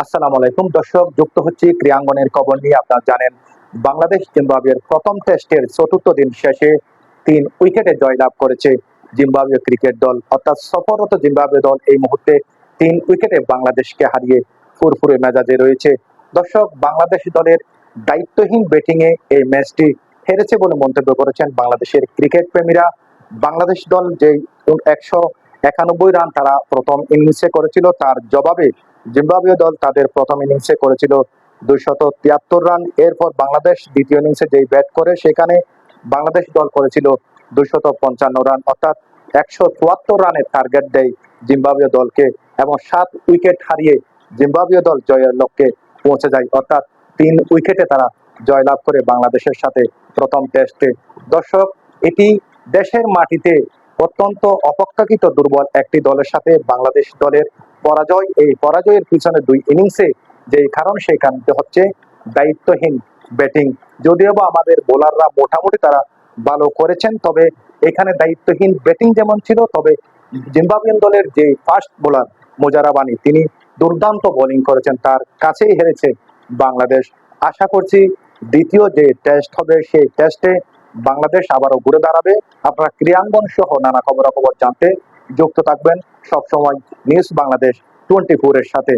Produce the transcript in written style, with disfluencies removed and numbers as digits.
আসসালামু আলাইকুম দর্শক, যুক্ত হচ্ছি ক্রীড়াঙ্গনের খবর নিয়ে। আপনারা জানেন বাংলাদেশ জিম্বাবুয়ের প্রথম টেস্টের চতুর্থ দিন শেষে 3 উইকেটে জয়লাভ করেছে জিম্বাবুয়ে ক্রিকেট দল। অর্থাৎ সফররত জিম্বাবুয়ে দল এই মুহূর্তে 3 উইকেটে বাংলাদেশকে হারিয়ে ফুরফুরে মেজাজে রয়েছে। দর্শক, বাংলাদেশ দলের দায়িত্বহীন ব্যাটিংয়ে এই ম্যাচটি হেরেছে বলে মন্তব্য করেছেন বাংলাদেশের ক্রিকেট প্রেমীরা। বাংলাদেশ দল যে 191 রান তারা প্রথম ইনিংসে করেছিল, তার জবাবে জিম্বাবুয়ে দল তাদের প্রথম ইনিংসে করেছিল 273 রান। এরপর বাংলাদেশ দ্বিতীয় ইনিংসে যেই ব্যাট করে সেখানে বাংলাদেশ দল করেছিল 255 রান, অর্থাৎ 174 রানের টার্গেট দেয় জিম্বাবুয়ে দলকে এবং 7 উইকেট হারিয়ে জিম্বাবুয়ে দল জয়ের লক্ষ্যে পৌঁছে যায়। অর্থাৎ 3 উইকেটে তারা জয়লাভ করে বাংলাদেশের সাথে প্রথম টেস্টে। দর্শক, এটি দেশের মাটিতে অত্যন্ত অপেক্ষাকৃত দুর্বল একটি দলের সাথে বাংলাদেশ দলের পরাজয়। এই পরাজয়ের পিছনে 2 ইনিংসে যেই কারণ, সেই কারণটি হচ্ছে দায়িত্বহীন ব্যাটিং। যদিও বা আমাদের বোলাররা মোটামুটি তারা ভালো করেছেন, তবে এখানে দায়িত্বহীন ব্যাটিং যেমন ছিল, তবে জিম্বাবুয়েন দলের যে ফাস্ট বোলার মোজারাবানি, তিনি দুর্দান্ত বোলিং করেছেন, তার কাছেই হেরেছে বাংলাদেশ। আশা করছি দ্বিতীয় যে টেস্ট হবে সেই টেস্টে বাংলাদেশ আবারও ঘুরে দাঁড়াবে। আপনারা ক্রীড়াঙ্গন সহ নানা খবরাখবর জানতে যুক্ত থাকবেন সবসময় নিউজ বাংলাদেশ 24 এর সাথে।